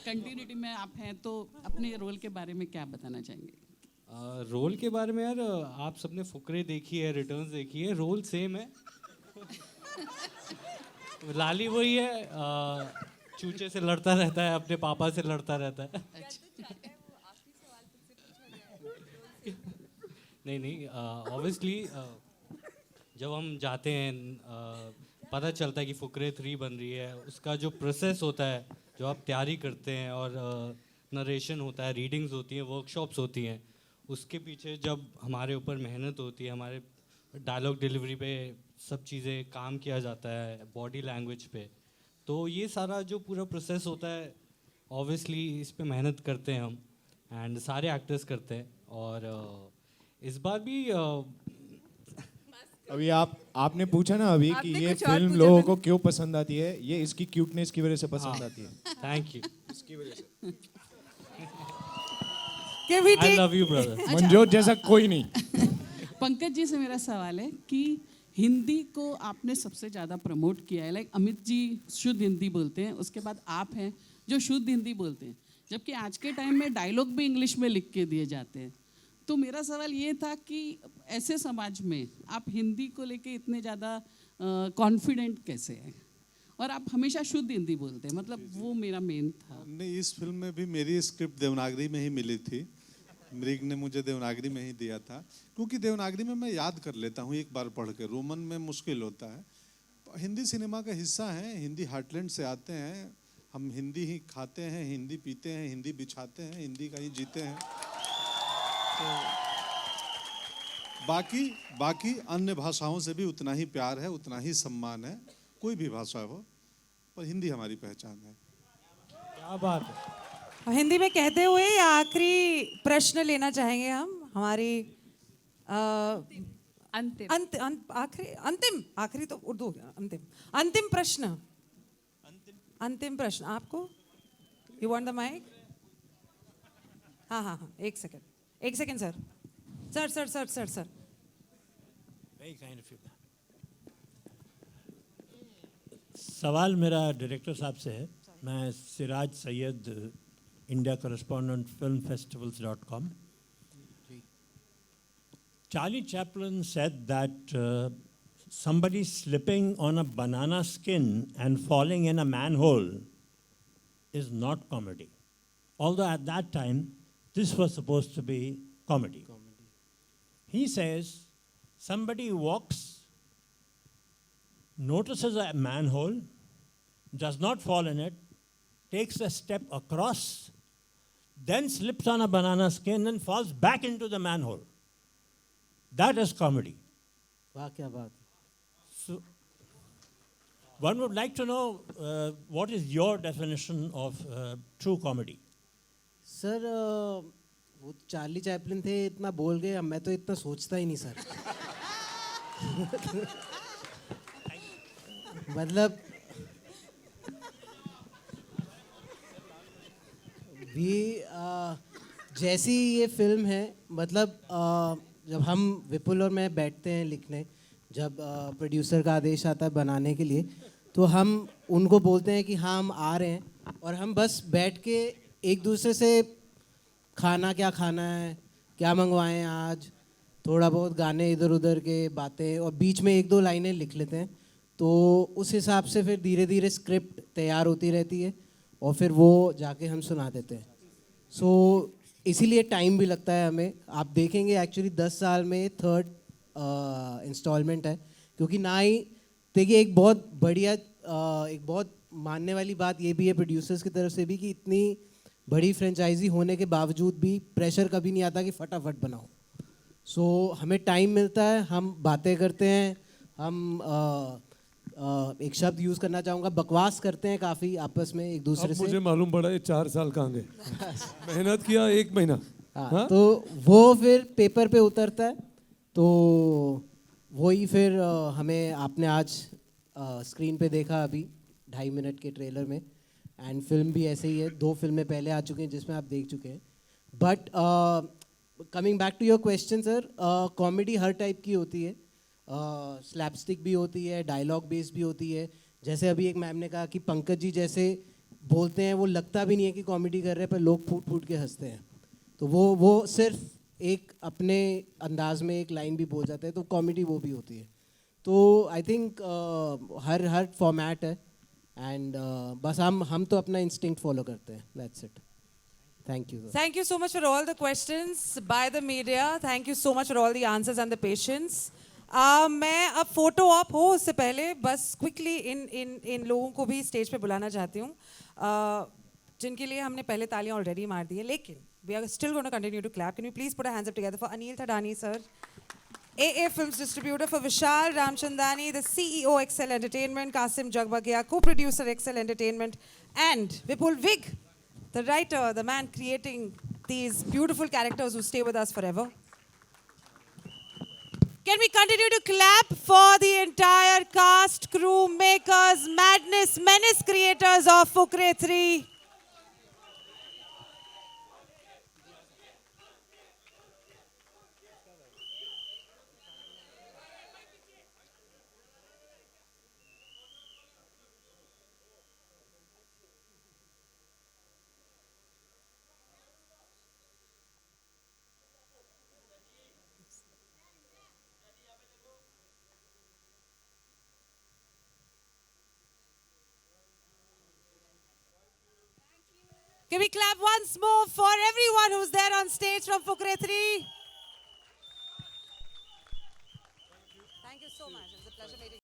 Continuity में आप हैं तो अपने रोल के बारे में क्या बताना चाहेंगे? रोल के बारे में यार, आप सबने फुकरे देखी है, रिटर्न्स देखी है, रोल सेम है। लाली वही है, चूचे से लड़ता रहता है, अपने पापा से लड़ता रहता है। नहीं नहीं, ऑब्वियसली जब हम जाते हैं, पता चलता है कि फुकरे 3 बन रही है, उसका जो प्रोसेस होता है, जो आप तैयारी करते हैं, और नरेशन होता है, रीडिंग्स होती हैं, वर्कशॉप्स होती हैं, उसके पीछे जब हमारे ऊपर मेहनत होती है, हमारे डायलॉग डिलीवरी पे सब चीज़ें काम किया जाता है, बॉडी लैंग्वेज पे, तो ये सारा जो पूरा प्रोसेस होता है, ऑब्वियसली इस पे मेहनत करते हैं हम, एंड सारे एक्टर्स करते हैं। और इस बार भी अभी आपने पूछा ना अभी कि आपने ये कुछ और फिल्म पूछा लोगों था। को क्यों पसंद आती है, ये इसकी क्यूटनेस की वजह से पसंद आती है। थैंक यू, इसकी वजह से के भी आई ठीक। Love you brother. मनजोत जैसा कोई नहीं। पंकज जी से मेरा सवाल है कि हिंदी को आपने सबसे ज़्यादा प्रमोट किया है, लाइक अमित जी शुद्ध हिंदी बोलते हैं, उसके बाद आप हैं जो शुद्ध हिंदी बोलते हैं, जबकि आज के टाइम में डायलॉग भी इंग्लिश में लिख के दिए जाते हैं। तो मेरा सवाल ये था कि ऐसे समाज में आप हिंदी को लेके इतने ज़्यादा कॉन्फिडेंट कैसे हैं, और आप हमेशा शुद्ध हिंदी बोलते हैं, मतलब वो मेरा मेन था। नहीं, इस फिल्म में भी मेरी स्क्रिप्ट देवनागरी में ही मिली थी। मृग ने मुझे देवनागरी में ही दिया था, क्योंकि देवनागरी में मैं याद कर लेता हूँ एक बार पढ़ के, रोमन में मुश्किल होता है। हिंदी सिनेमा का हिस्सा है, हिंदी हार्टलैंड से आते हैं हम, हिंदी ही खाते हैं, हिंदी पीते हैं, हिंदी बिछाते हैं, हिंदी का ही जीते हैं। तो बाकी अन्य भाषाओं से भी उतना ही प्यार है, उतना ही सम्मान है, कोई भी भाषा हो, पर हिंदी हमारी पहचान है। क्या बात है। हिंदी में कहते हुए आखिरी प्रश्न लेना चाहेंगे हम हमारी आखिरी तो उर्दू हो गया, अंतिम प्रश्न। अंतिम प्रश्न आपको, यू वांट द माइक? हाँ, एक second sir. Very kind of you. सवाल मेरा डायरेक्टर साहब से है। मैं Siraj Syed, India correspondent filmfestivals.com. Charlie Chaplin said that somebody slipping on a banana skin and falling in a manhole is not comedy. Although at that time, this was supposed to be comedy. He says, somebody walks, notices a manhole, does not fall in it, takes a step across, then slips on a banana skin and falls back into the manhole. That is comedy. वाह, क्या बात। So, one would like to know what is your definition of true comedy? Sir वो Charlie Chaplin थे, इतना बोल गए, अब मैं तो इतना सोचता ही नहीं सर। मतलब भी जैसी ये फिल्म है, मतलब जब हम विपुल और मैं बैठते हैं लिखने, जब प्रोड्यूसर का आदेश आता है बनाने के लिए, तो हम उनको बोलते हैं कि हाँ हम आ रहे हैं, और हम बस बैठ के एक दूसरे से खाना क्या खाना है, क्या मंगवाएं आज, थोड़ा बहुत गाने इधर उधर के बातें, और बीच में 1-2 लाइनें लिख लेते हैं। तो उस हिसाब से फिर धीरे धीरे स्क्रिप्ट तैयार होती रहती है, और फिर वो जाके हम सुना देते हैं। सो इसीलिए टाइम भी लगता है हमें। आप देखेंगे एक्चुअली 10 साल में 3rd इंस्टॉलमेंट है, क्योंकि ना ही देखिए, एक बहुत बढ़िया एक बहुत मानने वाली बात ये भी है प्रोड्यूसर्स की तरफ से भी, कि इतनी बड़ी फ्रेंचाइजी होने के बावजूद भी प्रेशर कभी नहीं आता कि फटाफट बनाओ। सो हमें टाइम मिलता है, हम बातें करते हैं, हम एक शब्द यूज़ करना चाहूँगा, बकवास करते हैं काफ़ी आपस में एक दूसरे से। मुझे मालूम पड़ा ये 4 साल कहाँ गए। मेहनत किया 1 महीना। हाँ, तो वो फिर पेपर पे उतरता है, तो वही फिर हमें आपने आज स्क्रीन पे देखा अभी 2.5 मिनट के ट्रेलर में, एंड फिल्म भी ऐसे ही है। 2 फिल्में पहले आ चुकी हैं जिसमें आप देख चुके हैं। But coming back to your question sir, comedy हर टाइप की होती है, स्लैपस्टिक भी होती है, डायलॉग बेस्ड भी होती है। जैसे अभी एक मैम ने कहा कि पंकज जी जैसे बोलते हैं वो लगता भी नहीं है कि कॉमेडी कर रहे हैं, पर लोग फूट फूट के हंसते हैं। तो वो सिर्फ एक अपने अंदाज में एक लाइन भी बोल जाते हैं, तो कॉमेडी वो भी होती है। तो आई थिंक हर फॉर्मेट है, एंड बस हम तो अपना इंस्टिंक्ट फॉलो करते हैं, that's it. Thank you. Thank you so much for all the questions by the media. Thank you so much for all the answers and the patience. मैं अब photo op हो उससे पहले बस क्विकली इन लोगों को भी स्टेज पे बुलाना चाहती हूँ, जिनके लिए हमने पहले तालियां ऑलरेडी मार दी है, लेकिन we are still going to continue to clap. Can we please put our hands up together for Anil Thadani, sir? AA Films distributor, for Vishal Ramchandani, the CEO Excel Entertainment, Kasim Jagbagia, co-producer Excel Entertainment, and Vipul Vig, the writer, the man creating these beautiful characters who stay with us forever. Can we continue to clap for the entire cast, crew, makers, madness, menace creators of Fukre 3? Can we clap once more for everyone who's there on stage from Fukre 3? Thank you so much. It was a pleasure meeting you.